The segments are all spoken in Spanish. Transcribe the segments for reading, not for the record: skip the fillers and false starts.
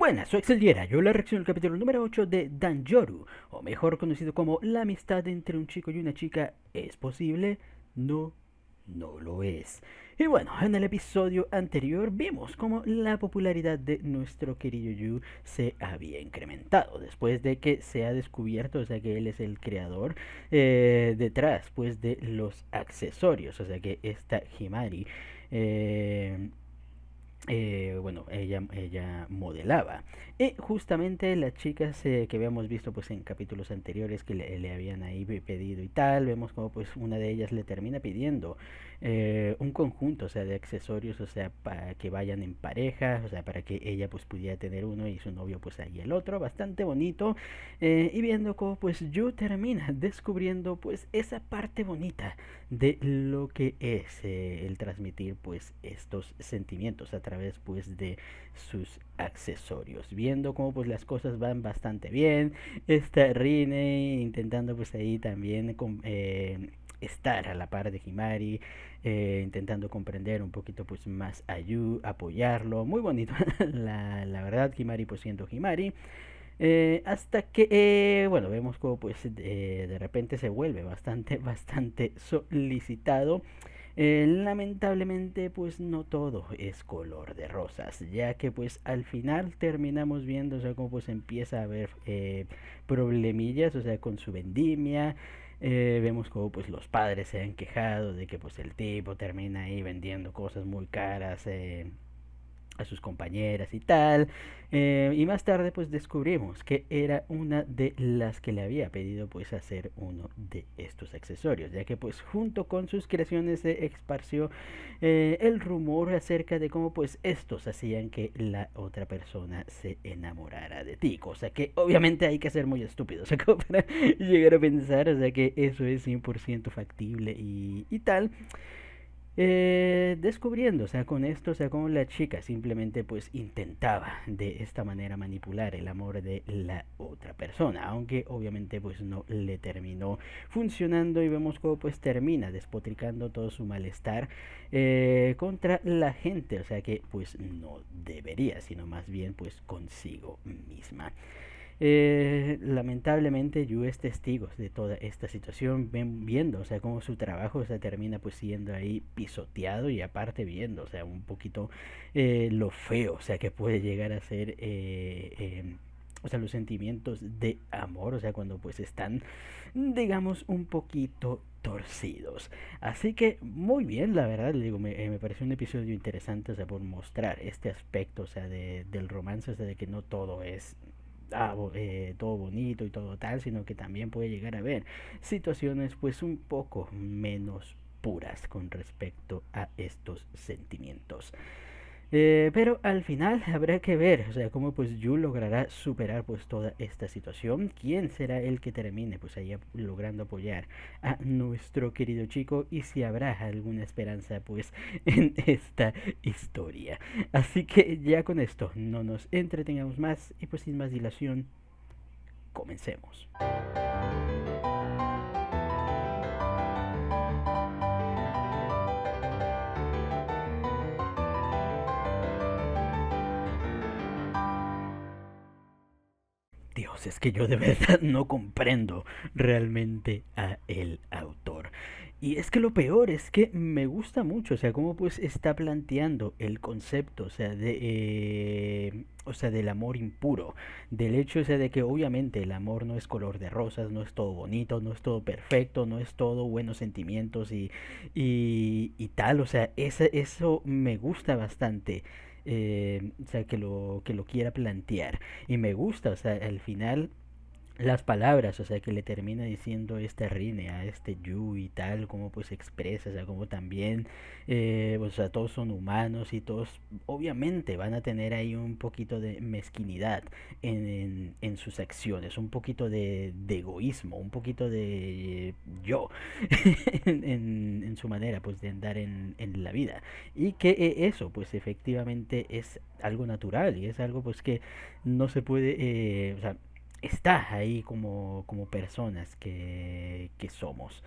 Buenas, soy Axel Diera. Yo la reacción al capítulo número 8 de Danjoru, o mejor conocido como La amistad entre un chico y una chica es posible, no, no lo es. Y bueno, en el episodio anterior vimos cómo la popularidad de nuestro querido Yu se había incrementado después de que se ha descubierto, o sea que él es el creador detrás pues de los accesorios, o sea que esta Himari eh, bueno, ella modelaba. Y justamente las chicas que habíamos visto pues en capítulos anteriores que le habían ahí pedido y tal, vemos como pues una de ellas le termina pidiendo un conjunto, o sea, de accesorios, o sea, para que vayan en pareja, o sea, para que ella pues pudiera tener uno y su novio pues ahí el otro, bastante bonito. Y viendo cómo pues Yu termina descubriendo pues esa parte bonita de lo que es el transmitir pues estos sentimientos a través pues de sus accesorios, viendo cómo pues las cosas van bastante bien. Está Rine intentando pues ahí también estar a la par de Himari, intentando comprender un poquito pues más a Yu, apoyarlo, muy bonito la verdad, Himari pues siendo Himari. Hasta que, bueno, vemos como pues de repente se vuelve bastante solicitado. Lamentablemente pues no todo es color de rosas, ya que pues al final terminamos viendo, o sea, como pues empieza a haber problemillas, o sea, con su vendimia. Vemos como pues los padres se han quejado de que pues el tipo termina ahí vendiendo cosas muy caras a sus compañeras y tal. Y más tarde pues descubrimos que era una de las que le había pedido pues hacer uno de estos accesorios, ya que pues junto con sus creaciones se esparció el rumor acerca de cómo pues estos hacían que la otra persona se enamorara de ti, cosa que obviamente hay que ser muy estúpido, o sea, como para llegar a pensar, o sea, que eso es 100% factible y tal. Descubriendo, o sea, con esto, o sea, como la chica simplemente pues intentaba de esta manera manipular el amor de la otra persona, aunque obviamente pues no le terminó funcionando y vemos cómo pues termina despotricando todo su malestar contra la gente, o sea que pues no debería, sino más bien pues consigo misma. Lamentablemente Yu es testigo de toda esta situación, viendo, o sea, cómo su trabajo, o sea, termina pues siendo ahí pisoteado y aparte viendo, o sea, un poquito lo feo, o sea, que puede llegar a ser, o sea, los sentimientos de amor, o sea, cuando pues están, digamos, un poquito torcidos. Así que muy bien, la verdad, le digo, me pareció un episodio interesante, o sea, por mostrar este aspecto, o sea, del romance, o sea, de que no todo es todo bonito y todo tal, sino que también puede llegar a haber situaciones pues un poco menos puras con respecto a estos sentimientos. Pero al final habrá que ver, o sea, cómo pues Yu logrará superar pues toda esta situación. ¿Quién será el que termine pues ahí logrando apoyar a nuestro querido chico? Y si habrá alguna esperanza pues en esta historia. Así que ya con esto no nos entretengamos más y pues sin más dilación, comencemos. Dios, es que yo de verdad no comprendo realmente a el autor. Y es que lo peor es que me gusta mucho, o sea, cómo pues está planteando el concepto, o sea, del amor impuro, del hecho, o sea, de que obviamente el amor no es color de rosas, no es todo bonito, no es todo perfecto, no es todo buenos sentimientos y tal, o sea, eso me gusta bastante. O sea, que lo quiera plantear. Y me gusta, o sea, al final las palabras, o sea, que le termina diciendo este Rine a este Yu y tal, como pues expresa, o sea, como también, o sea, todos son humanos y todos obviamente van a tener ahí un poquito de mezquinidad en sus acciones, un poquito de egoísmo, un poquito de yo en su manera pues de andar en la vida. Y que eso pues efectivamente es algo natural y es algo pues que no se puede, o sea, está ahí como personas que somos.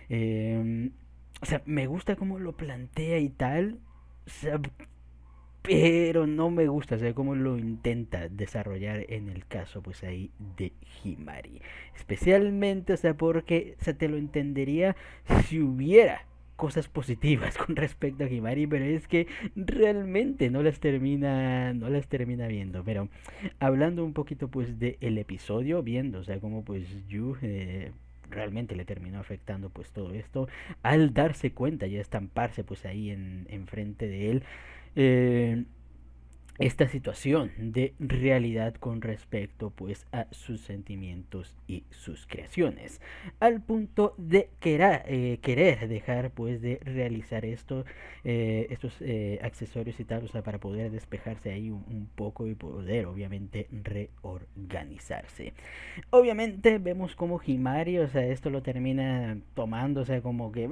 Eh, o sea, me gusta cómo lo plantea y tal. O sea, pero no me gusta, o sea, cómo lo intenta desarrollar en el caso, pues ahí de Himari. Especialmente, o sea, porque se te lo entendería si hubiera cosas positivas con respecto a Himari, pero es que realmente no las termina viendo. Pero hablando un poquito pues del episodio, viendo, o sea, cómo pues Yu realmente le terminó afectando pues todo esto al darse cuenta y estamparse pues ahí en frente de él, eh, esta situación de realidad con respecto pues a sus sentimientos y sus creaciones, al punto de querer dejar pues de realizar estos accesorios y tal, o sea, para poder despejarse ahí un poco y poder obviamente reorganizarse. Obviamente vemos como Himari, o sea, esto lo termina tomando, o sea, como que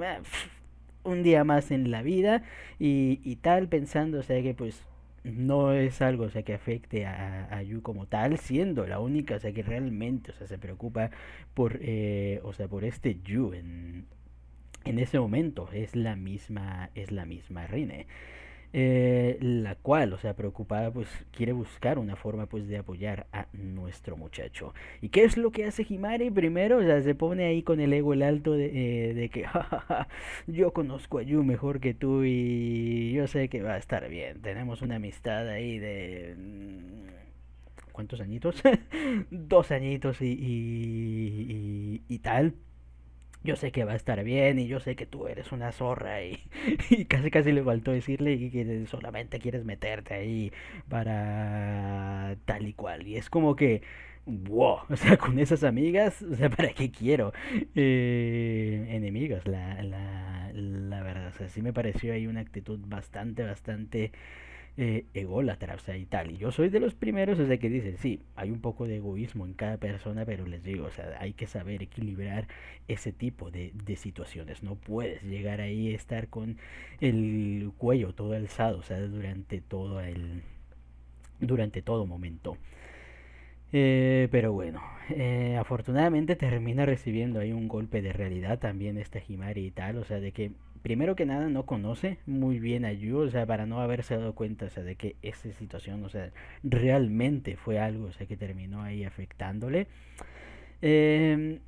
un día más en la vida y tal, pensando, o sea, que pues no es algo, o sea, que afecte a Yu como tal, siendo la única, o sea, que realmente, o sea, se preocupa o sea, por este Yu en ese momento, es la misma Rine, la cual, o sea, preocupada, pues quiere buscar una forma, pues, de apoyar a nuestro muchacho. ¿Y qué es lo que hace Himari? Primero, o sea, se pone ahí con el ego el alto de que, jajaja, yo conozco a Yu mejor que tú y yo sé que va a estar bien. Tenemos una amistad ahí de... ¿Cuántos añitos? 2 añitos y tal. Yo sé que va a estar bien y yo sé que tú eres una zorra y casi casi le faltó decirle que solamente quieres meterte ahí para tal y cual. Y es como que, wow, o sea, con esas amigas, o sea, ¿para qué quiero enemigas? La verdad, o sea, sí me pareció ahí una actitud bastante ególatra, o sea, y tal. Y yo soy de los primeros, o sea, que dicen, sí, hay un poco de egoísmo en cada persona, pero les digo, o sea, hay que saber equilibrar ese tipo de situaciones. No puedes llegar ahí a estar con el cuello todo alzado, o sea, durante todo momento. Pero bueno, afortunadamente termina recibiendo ahí un golpe de realidad también esta Himari y tal, o sea, de que primero que nada no conoce muy bien a Yu, o sea, para no haberse dado cuenta, o sea, de que esa situación, o sea, realmente fue algo, o sea, que terminó ahí afectándole. Eh,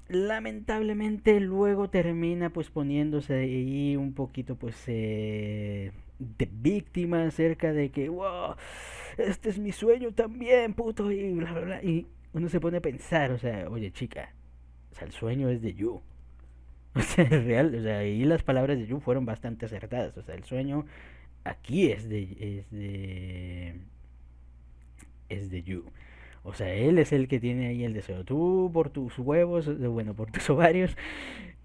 Lamentablemente luego termina pues poniéndose ahí un poquito pues de víctima acerca de que, wow, este es mi sueño también, puto, y bla, bla, bla. Y uno se pone a pensar, o sea, oye chica, o sea, el sueño es de Yu. O sea, es real, o sea, y las palabras de Yu fueron bastante acertadas, o sea, el sueño aquí es de Yu. O sea, él es el que tiene ahí el deseo. Tú por tus huevos, bueno, por tus ovarios,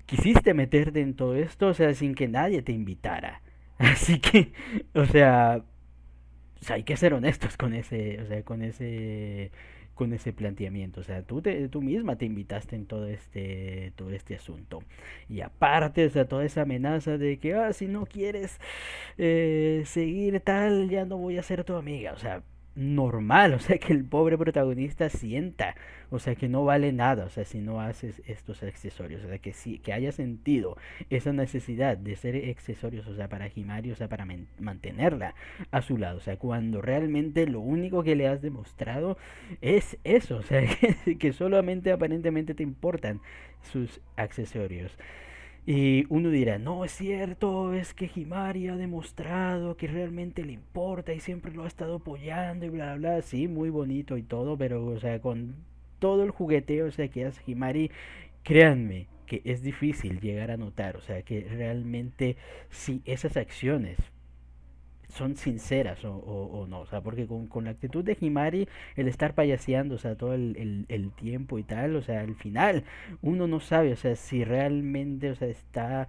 quisiste meterte en todo esto, o sea, sin que nadie te invitara. Así que, o sea, hay que ser honestos con ese, o sea, con ese planteamiento. O sea, tú misma te invitaste en todo este asunto. Y aparte, o sea, toda esa amenaza de que, si no quieres seguir tal, ya no voy a ser tu amiga. O sea, normal, o sea, que el pobre protagonista sienta, o sea, que no vale nada, o sea, si no haces estos accesorios, o sea, que sí, que haya sentido esa necesidad de ser accesorios, o sea, para Himari, o sea, para mantenerla a su lado, o sea, cuando realmente lo único que le has demostrado es eso, o sea, que solamente aparentemente te importan sus accesorios. Y uno dirá, no es cierto, es que Himari ha demostrado que realmente le importa y siempre lo ha estado apoyando y bla, bla, bla. Sí, muy bonito y todo, pero, o sea, con todo el jugueteo, o sea, que hace Himari, créanme que es difícil llegar a notar, o sea, que realmente si esas acciones son sinceras o no, o sea, porque con la actitud de Himari, el estar payaseando, o sea, todo el tiempo y tal, o sea, al final uno no sabe, o sea, si realmente, o sea,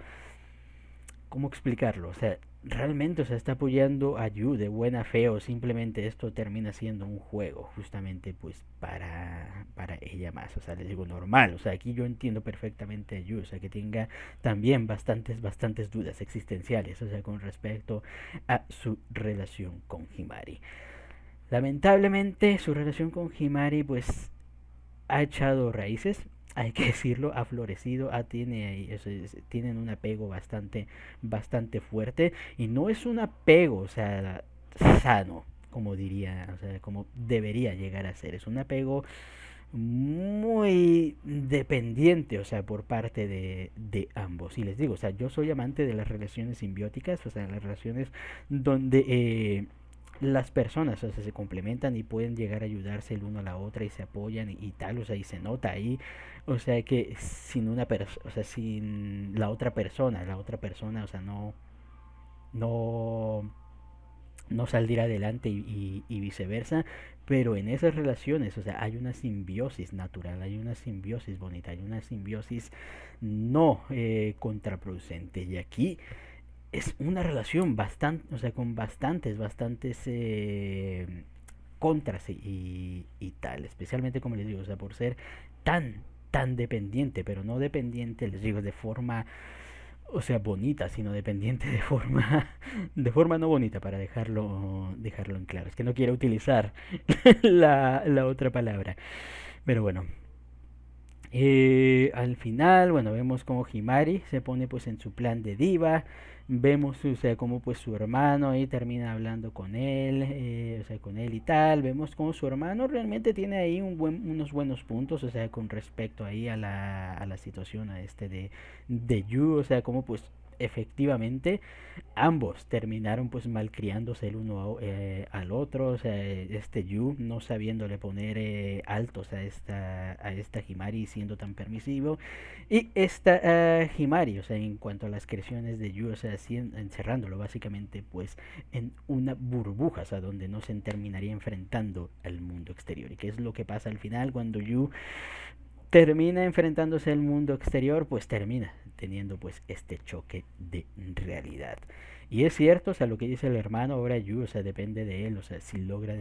¿cómo explicarlo? O sea, realmente, o sea, está apoyando a Yu de buena fe o simplemente esto termina siendo un juego, justamente pues para ella más, o sea, les digo normal, o sea, aquí yo entiendo perfectamente a Yu, o sea, que tenga también bastantes dudas existenciales, o sea, con respecto a su relación con Himari. Lamentablemente, su relación con Himari pues ha echado raíces, hay que decirlo, ha florecido, tienen un apego bastante fuerte y no es un apego, o sea, sano, como diría, o sea, como debería llegar a ser. Es un apego muy dependiente, o sea, por parte de ambos. Y les digo, o sea, yo soy amante de las relaciones simbióticas, o sea, las relaciones donde las personas, o sea, se complementan y pueden llegar a ayudarse el uno a la otra y se apoyan y tal, o sea, y se nota ahí, o sea, que sin una persona, o sea, sin la otra persona, o sea, no, no saldrá adelante y viceversa, pero en esas relaciones, o sea, hay una simbiosis natural, hay una simbiosis bonita, hay una simbiosis no contraproducente. Y aquí es una relación bastante, o sea, con bastantes contras y tal, especialmente como les digo, o sea, por ser tan dependiente, pero no dependiente, les digo, de forma, o sea, bonita, sino dependiente de forma no bonita, para dejarlo en claro. Es que no quiero utilizar la otra palabra. Pero bueno, al final, bueno, vemos como Himari se pone pues en su plan de diva. Vemos, o sea, como pues su hermano ahí termina hablando con él, o sea, con él y tal. Vemos como su hermano realmente tiene ahí unos buenos puntos, o sea, con respecto ahí a la situación a de Yu, o sea, como pues efectivamente ambos terminaron pues malcriándose el uno al otro, o sea, Yu no sabiéndole poner altos a esta Himari siendo tan permisivo, y esta Himari, o sea, en cuanto a las creaciones de Yu, o sea, encerrándolo básicamente pues en una burbuja, o sea, donde no se terminaría enfrentando al mundo exterior. ¿Y qué es lo que pasa al final cuando Yu termina enfrentándose al mundo exterior? Pues termina teniendo pues este choque de realidad. Y es cierto, o sea, lo que dice el hermano ahora Yu, o sea, depende de él, o sea, si logra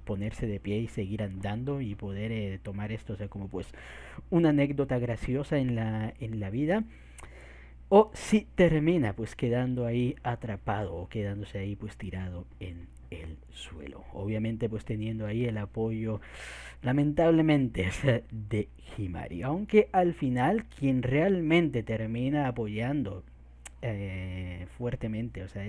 ponerse de pie y seguir andando y poder tomar esto, o sea, como pues una anécdota graciosa en la vida, o si termina pues quedando ahí atrapado o quedándose ahí pues tirado en el suelo. Obviamente pues teniendo ahí el apoyo lamentablemente de Himari. Aunque al final quien realmente termina apoyando fuertemente, o sea,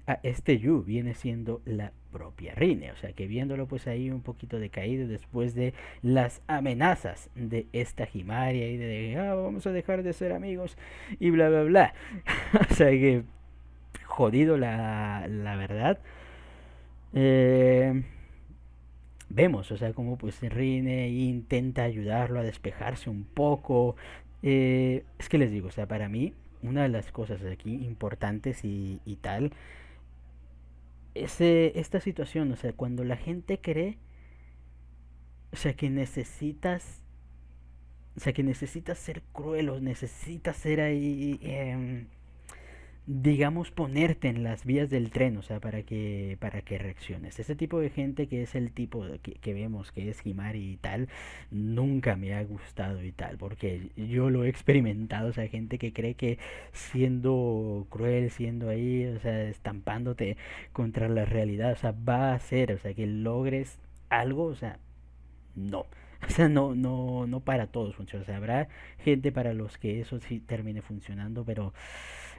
a este Yu viene siendo la propia Rine, o sea, que viéndolo pues ahí un poquito decaído después de las amenazas de esta Himaria y de vamos a dejar de ser amigos y bla bla bla. O sea que jodido la verdad. Eh, Vemos, o sea, como pues Rine intenta ayudarlo a despejarse un poco. Es que les digo, o sea, para mí, una de las cosas aquí importantes y tal, es esta situación, o sea, cuando la gente cree, o sea, que necesitas, o sea, que necesitas ser cruel o necesitas ser ahí, digamos, ponerte en las vías del tren, o sea, para que reacciones. Ese tipo de gente que es el tipo que vemos que es Himari y tal, nunca me ha gustado y tal, porque yo lo he experimentado, o sea, gente que cree que siendo cruel, siendo ahí, o sea, estampándote contra la realidad, o sea, va a hacer, o sea, que logres algo, o sea, no. O sea, no para todos funciona. O sea, habrá gente para los que eso sí termine funcionando, pero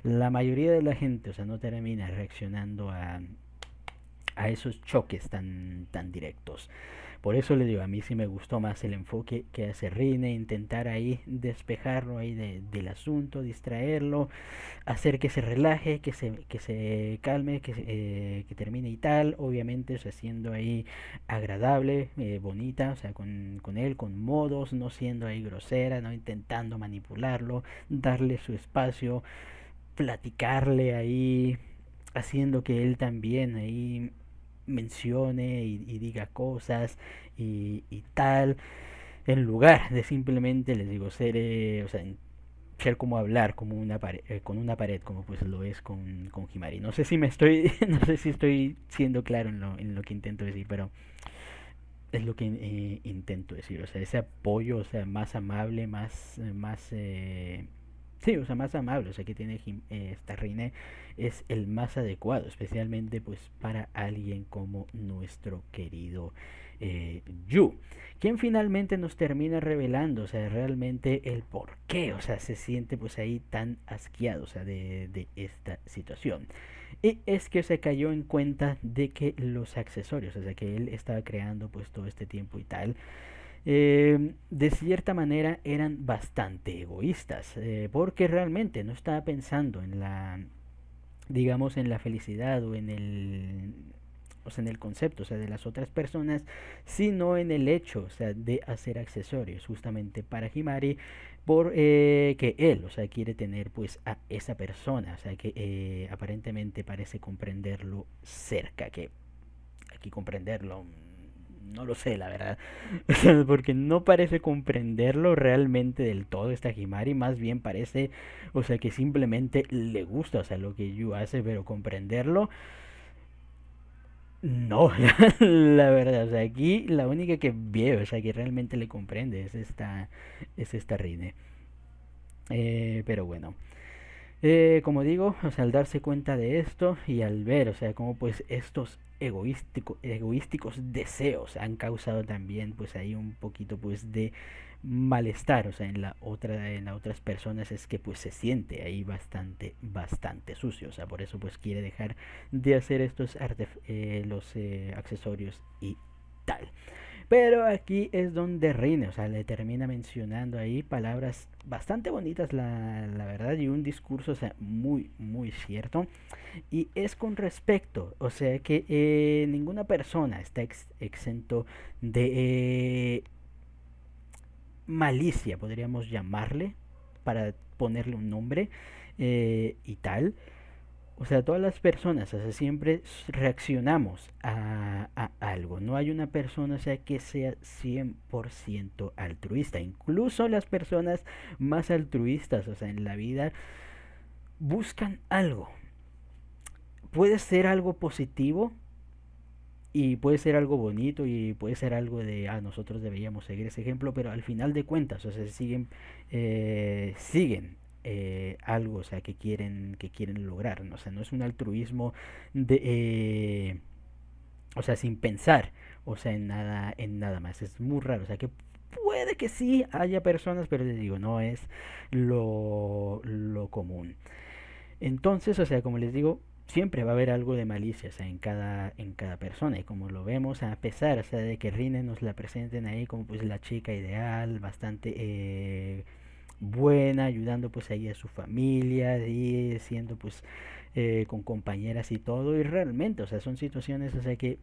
la mayoría de la gente, o sea, no termina reaccionando a esos choques tan directos. Por eso le digo, a mí sí me gustó más el enfoque que hace Rine, intentar ahí despejarlo ahí del asunto, distraerlo, hacer que se relaje, que se calme, que termine y tal, obviamente, o sea, siendo ahí agradable, bonita, o sea, con él, con modos, no siendo ahí grosera, no intentando manipularlo, darle su espacio, platicarle ahí, haciendo que él también ahí mencione y diga cosas y tal, en lugar de simplemente, les digo, ser, o sea, ser como hablar como una pared, con una pared, como pues lo es con Himari. No sé si me estoy, no sé si estoy siendo claro en lo que intento decir, pero es lo que intento decir, o sea, ese apoyo, o sea, más amable, más sí, o sea, más amable, o sea, que tiene esta reina es el más adecuado, especialmente pues para alguien como nuestro querido Yu, quien finalmente nos termina revelando, o sea, realmente el por qué, o sea, se siente pues ahí tan asqueado, o sea, de esta situación. Y es que se cayó en cuenta de que los accesorios, o sea, que él estaba creando pues todo este tiempo y tal, de cierta manera eran bastante egoístas, porque realmente no estaba pensando en la, digamos, en la felicidad o en el, o sea, en el concepto, o sea, de las otras personas, sino en el hecho, o sea, de hacer accesorios justamente para Himari, por que él, o sea, quiere tener pues a esa persona, o sea, que aparentemente parece comprenderlo cerca, que aquí comprenderlo no lo sé, la verdad. Porque no parece comprenderlo realmente del todo esta Himari, más bien parece, o sea, que simplemente le gusta, o sea, lo que Yu hace, pero comprenderlo, no, la verdad, o sea, aquí la única que veo, o sea, que realmente le comprende es esta Rine. Pero bueno, como digo, o sea, al darse cuenta de esto y al ver, o sea, cómo pues estos egoísticos deseos han causado también pues ahí un poquito pues de malestar, o sea, en las otras personas es que pues se siente ahí bastante sucio, o sea, por eso pues quiere dejar de hacer estos los accesorios y tal. Pero aquí es donde Rine, o sea, le termina mencionando ahí palabras bastante bonitas, la verdad, y un discurso, o sea, muy cierto. Y es con respecto, o sea, que ninguna persona está exento de malicia, podríamos llamarle, para ponerle un nombre y tal. O sea, todas las personas, o sea, siempre reaccionamos a algo. No hay una persona, o sea, que sea 100% altruista. Incluso las personas más altruistas, o sea, en la vida, buscan algo. Puede ser algo positivo y puede ser algo bonito y puede ser algo de, nosotros deberíamos seguir ese ejemplo, pero al final de cuentas, o sea, siguen algo, o sea, que quieren lograr, ¿no? O sea, no es un altruismo de, o sea, sin pensar, o sea, en nada más, es muy raro, o sea, que puede que sí haya personas, pero les digo, no es lo común. Entonces, o sea, como les digo, siempre va a haber algo de malicia, o sea, en cada persona. Y como lo vemos, a pesar, o sea, de que Rine nos la presenten ahí como pues la chica ideal, bastante buena, ayudando pues ahí a su familia, y siendo pues con compañeras y todo. Y realmente, o sea, son situaciones, o sea, que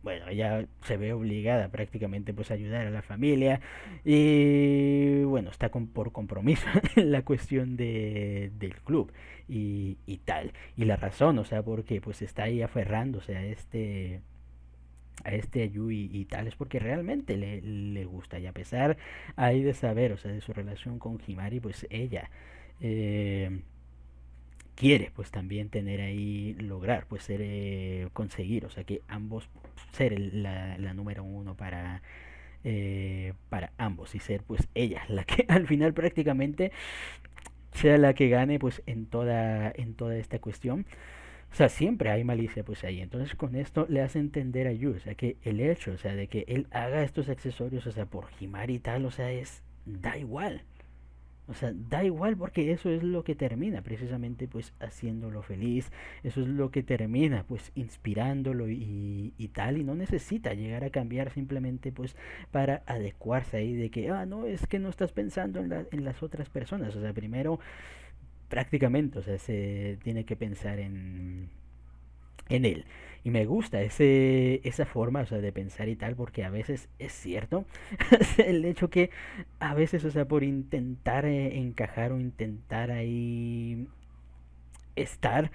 bueno, ella se ve obligada prácticamente pues a ayudar a la familia y bueno, está por compromiso en la cuestión del club y tal. Y la razón, o sea, porque pues está ahí aferrándose a este Ayu y tal, es porque realmente le gusta. Y a pesar ahí de saber, o sea, de su relación con Himari, pues ella eh, quiere pues también tener ahí, lograr pues ser, conseguir, o sea que ambos ser la número uno para ambos y ser pues ella la que al final prácticamente sea la que gane pues en toda esta cuestión. O sea, siempre hay malicia pues ahí. Entonces con esto le hace entender a Yu, o sea, que el hecho, o sea, de que él haga estos accesorios, o sea, por Himari y tal, o sea, da igual. O sea, da igual porque eso es lo que termina precisamente pues haciéndolo feliz, eso es lo que termina pues inspirándolo y tal, y no necesita llegar a cambiar simplemente pues para adecuarse ahí de que, no, es que no estás pensando en las otras personas, o sea, primero prácticamente, o sea, se tiene que pensar en él. Y me gusta esa forma, o sea, de pensar y tal, porque a veces es cierto el hecho que a veces, o sea, por intentar encajar o intentar ahí estar,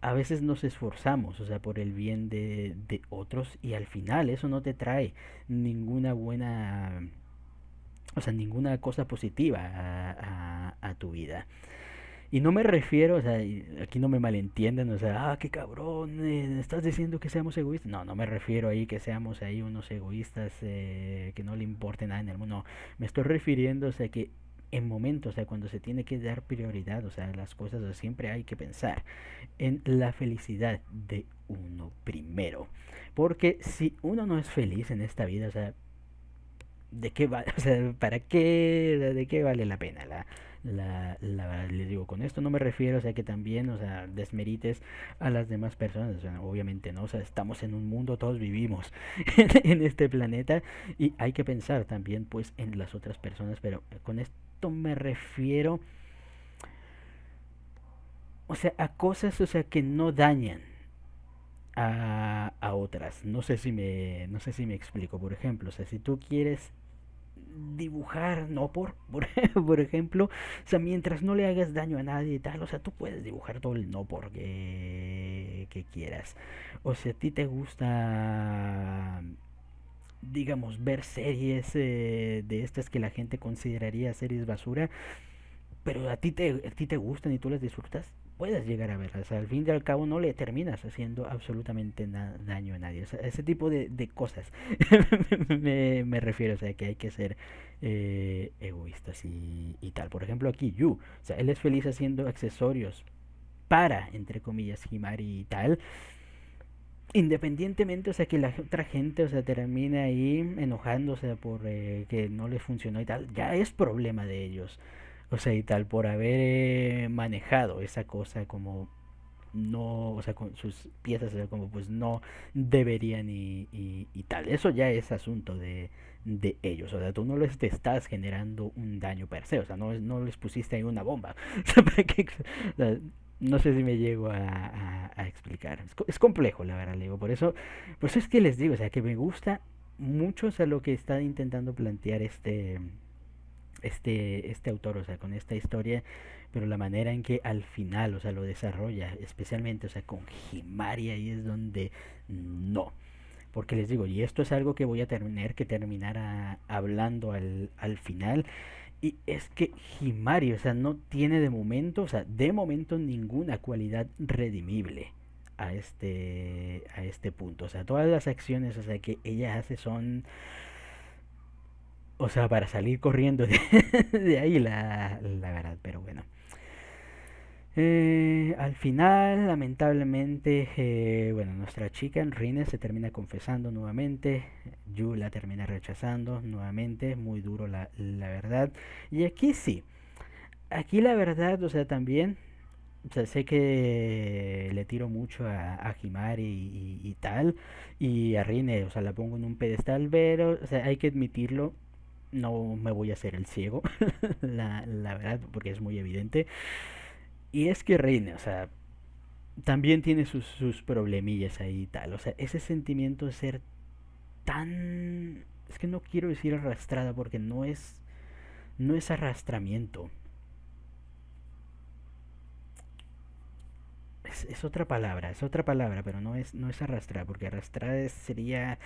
a veces nos esforzamos, o sea, por el bien de otros y al final eso no te trae ninguna buena, o sea, ninguna cosa positiva a tu vida. Y no me refiero, o sea, aquí no me malentiendan, o sea, qué cabrón, estás diciendo que seamos egoístas. No, no me refiero ahí que seamos ahí unos egoístas que no le importe nada en el mundo. No, me estoy refiriendo, o sea, que en momentos, o sea, cuando se tiene que dar prioridad, o sea, las cosas, o sea, siempre hay que pensar en la felicidad de uno primero. Porque si uno no es feliz en esta vida, o sea, ¿de qué vale? O sea, ¿para qué? ¿De qué vale la pena La verdad, les digo, con esto no me refiero, o sea, que también, o sea, desmerites a las demás personas, o sea, obviamente no, o sea, estamos en un mundo, todos vivimos en este planeta y hay que pensar también, pues, en las otras personas, pero con esto me refiero, o sea, a cosas, o sea, que no dañan a otras. No sé si me explico. Por ejemplo, o sea, si tú quieres dibujar, no por ejemplo, o sea, mientras no le hagas daño a nadie y tal, o sea, tú puedes dibujar todo el no por que quieras. O si a ti te gusta, digamos, ver series de estas que la gente consideraría series basura, pero a ti te gustan y tú las disfrutas, puedes llegar a verlas. Al fin y al cabo no le terminas haciendo absolutamente daño a nadie. O sea, ese tipo de cosas me refiero, o sea, que hay que ser egoístas y tal. Por ejemplo, aquí Yu, o sea, él es feliz haciendo accesorios para, entre comillas, Himari y tal. Independientemente, o sea, que la otra gente, o sea, termine ahí enojándose por que no les funcionó y tal, ya es problema de ellos. O sea, y tal, por haber manejado esa cosa como no, o sea, con sus piezas, o sea, como pues no deberían y tal. Eso ya es asunto de ellos. O sea, tú no les te estás generando un daño per se. O sea, no les pusiste ahí una bomba. O sea, o sea, no sé si me llego a explicar. Es complejo, la verdad, le digo. Por eso es que les digo, o sea, que me gusta mucho, o sea, lo que está intentando plantear este autor, o sea, con esta historia, pero la manera en que al final, o sea, lo desarrolla, especialmente, o sea, con Himari, ahí es donde no. Porque les digo, y esto es algo que voy a tener que terminar hablando al final, y es que Himari, o sea, no tiene de momento, o sea, de momento ninguna cualidad redimible a este punto. O sea, todas las acciones, o sea, que ella hace son, o sea, para salir corriendo de ahí la verdad, pero bueno. Al final, lamentablemente, bueno, nuestra chica Rine se termina confesando nuevamente, Yu la termina rechazando nuevamente, muy duro la verdad. Y aquí sí, aquí la verdad, o sea, también, o sea, sé que le tiro mucho a Himari y tal, y a Rine, o sea, la pongo en un pedestal, pero, o sea, hay que admitirlo, no me voy a hacer el ciego, la verdad, porque es muy evidente. Y es que Reine, o sea, también tiene sus problemillas ahí y tal. O sea, ese sentimiento de ser tan... Es que no quiero decir arrastrada porque no es arrastramiento. Es otra palabra, pero no es arrastrar, porque arrastrar sería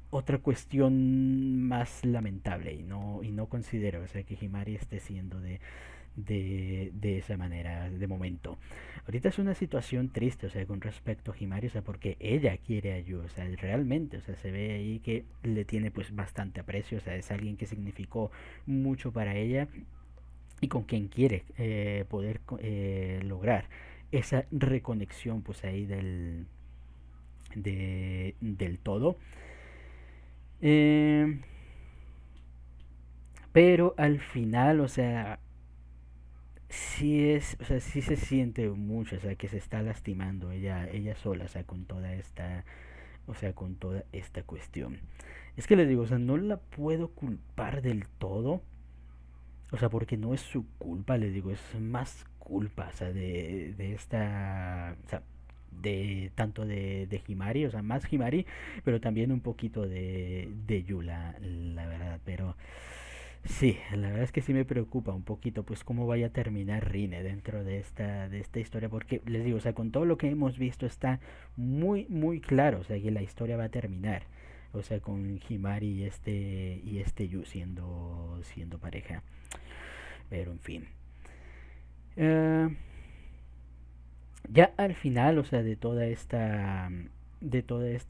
otra cuestión más lamentable y no considero, o sea, que Himari esté siendo de esa manera de momento. Ahorita es una situación triste, o sea, con respecto a Himari, o sea, porque ella quiere ayuda, o sea, realmente, o sea, se ve ahí que le tiene pues bastante aprecio, o sea, es alguien que significó mucho para ella y con quien quiere poder lograr esa reconexión pues ahí del todo. Eh, pero al final, o sea, o sea, sí se siente mucho, o sea, que se está lastimando ella sola, o sea, con toda esta, o sea, con toda esta cuestión. Es que les digo, o sea, no la puedo culpar del todo, o sea, porque no es su culpa, les digo, es más culpa, o sea, de esta, o sea, de tanto de Himari, o sea, más Himari, pero también un poquito de Yula, la verdad, pero sí, la verdad es que sí me preocupa un poquito pues cómo vaya a terminar Rine dentro de esta historia, porque les digo, o sea, con todo lo que hemos visto está muy claro, o sea, que la historia va a terminar, o sea, con Himari y este Yu siendo pareja, pero en fin. Eh, ya al final, o sea, de toda esta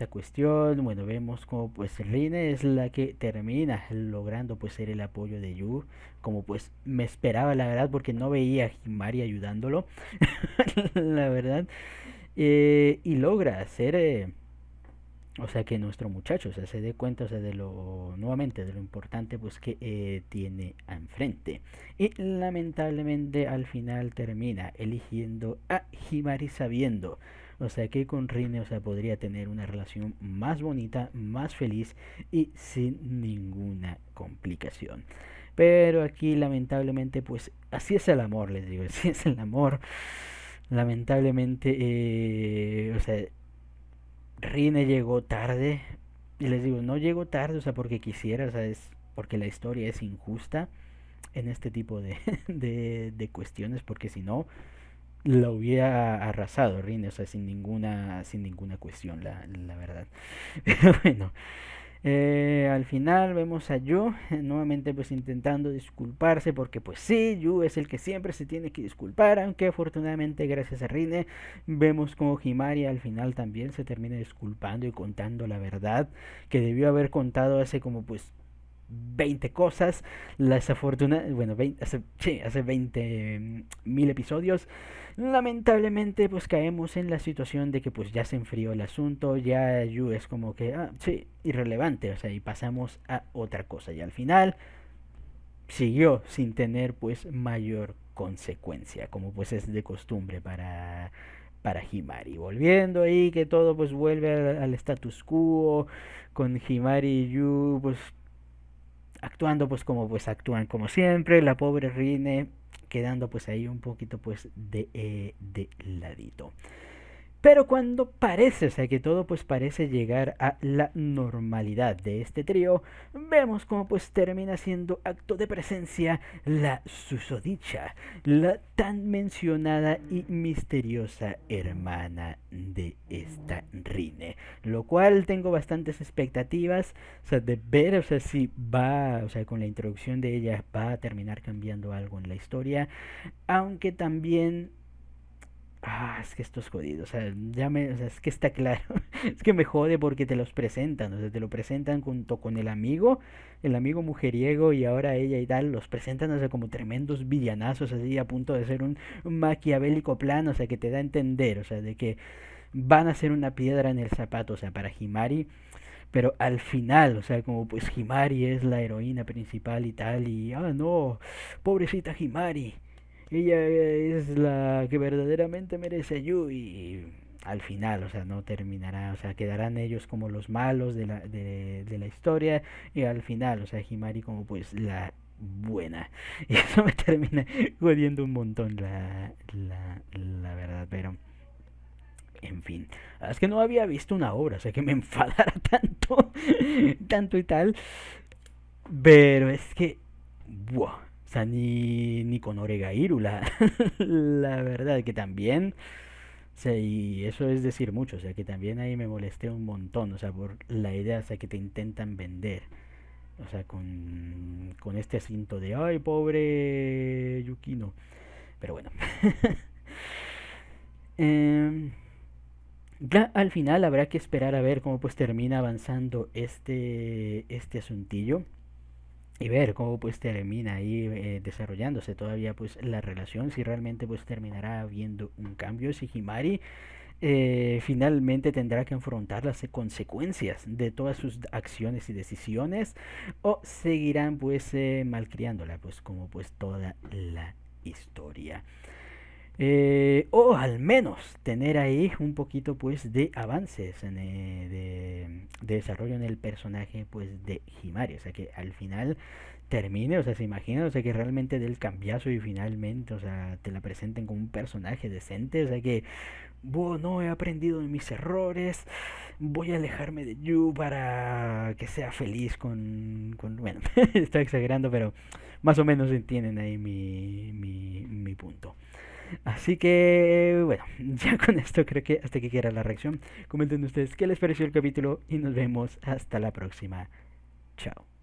cuestión, bueno, vemos como pues Rine es la que termina logrando pues ser el apoyo de Yu, como pues me esperaba la verdad porque no veía a Himari ayudándolo, la verdad, y logra hacer O sea, que nuestro muchacho, o sea, se dé cuenta, o sea, de lo, nuevamente, de lo importante, pues, que tiene enfrente. Y lamentablemente al final termina eligiendo a Himari sabiendo, o sea, que con Rine, o sea, podría tener una relación más bonita, más feliz y sin ninguna complicación. Pero aquí lamentablemente, pues, así es el amor, les digo, así es el amor. Lamentablemente, o sea, Rine llegó tarde. Y les digo, no llegó tarde, o sea, porque quisiera, o sea, es porque la historia es injusta en este tipo de, de cuestiones, porque si no, la hubiera arrasado Rine, o sea, sin ninguna cuestión, la verdad. Pero bueno, al final vemos a Yu nuevamente pues intentando disculparse porque pues sí, Yu es el que siempre se tiene que disculpar, aunque afortunadamente gracias a Rine vemos como Himari al final también se termina disculpando y contando la verdad que debió haber contado hace como pues 20 cosas, las afortunadas, bueno, 20, hace 20.000 episodios. Lamentablemente, pues caemos en la situación de que pues ya se enfrió el asunto, ya Yu es como que, sí, irrelevante, o sea, y pasamos a otra cosa. Y al final siguió sin tener pues mayor consecuencia, como pues es de costumbre para Himari. Volviendo ahí que todo pues vuelve al status quo, con Himari y Yu pues actuando pues actúan como siempre, la pobre Rine quedando pues ahí un poquito pues de ladito. Pero cuando parece, o sea que todo pues parece llegar a la normalidad de este trío, vemos como pues termina siendo acto de presencia la susodicha, la tan mencionada y misteriosa hermana de esta Rine. Lo cual tengo bastantes expectativas, o sea, de ver, o sea, si va, o sea, con la introducción de ella va a terminar cambiando algo en la historia, aunque también es que esto es jodido, o sea, o sea, es que está claro, es que me jode porque te los presentan, o sea, te lo presentan junto con el amigo mujeriego y ahora ella y tal, los presentan, o sea, como tremendos villanazos, así a punto de ser un maquiavélico plan, o sea, que te da a entender, o sea, de que van a ser una piedra en el zapato, o sea, para Himari, pero al final, o sea, como pues Himari es la heroína principal y tal, y no, pobrecita Himari, ella es la que verdaderamente merece a Yu y al final, o sea, no terminará, o sea, quedarán ellos como los malos de la historia y al final, o sea, Himari como pues la buena. Y eso me termina jodiendo un montón la verdad, pero en fin, es que no había visto una obra, o sea, que me enfadara tanto, tanto y tal, pero es que, buah, o sea, ni con Oregairu, la verdad, que también, o sea, y eso es decir mucho, o sea, que también ahí me molesté un montón, o sea, por la idea, o sea, que te intentan vender, o sea, con este asunto de, ay, pobre Yukino, pero bueno. eh, Ya al final habrá que esperar a ver cómo pues termina avanzando este asuntillo y ver cómo pues termina ahí desarrollándose todavía pues la relación, si realmente pues terminará habiendo un cambio, si Himari finalmente tendrá que afrontar las consecuencias de todas sus acciones y decisiones o seguirán pues malcriándola pues como pues toda la historia. O al menos tener ahí un poquito pues de avances de desarrollo en el personaje pues de Himari, o sea que al final termine, o sea, se imagina, o sea, que realmente del cambiazo y finalmente, o sea, te la presenten como un personaje decente, o sea, que, no he aprendido de mis errores, voy a alejarme de Yu para que sea feliz bueno, estoy exagerando, pero más o menos entienden ahí mi punto. Así que, bueno, ya con esto creo que hasta aquí queda la reacción. Comenten ustedes qué les pareció el capítulo y nos vemos hasta la próxima. Chao.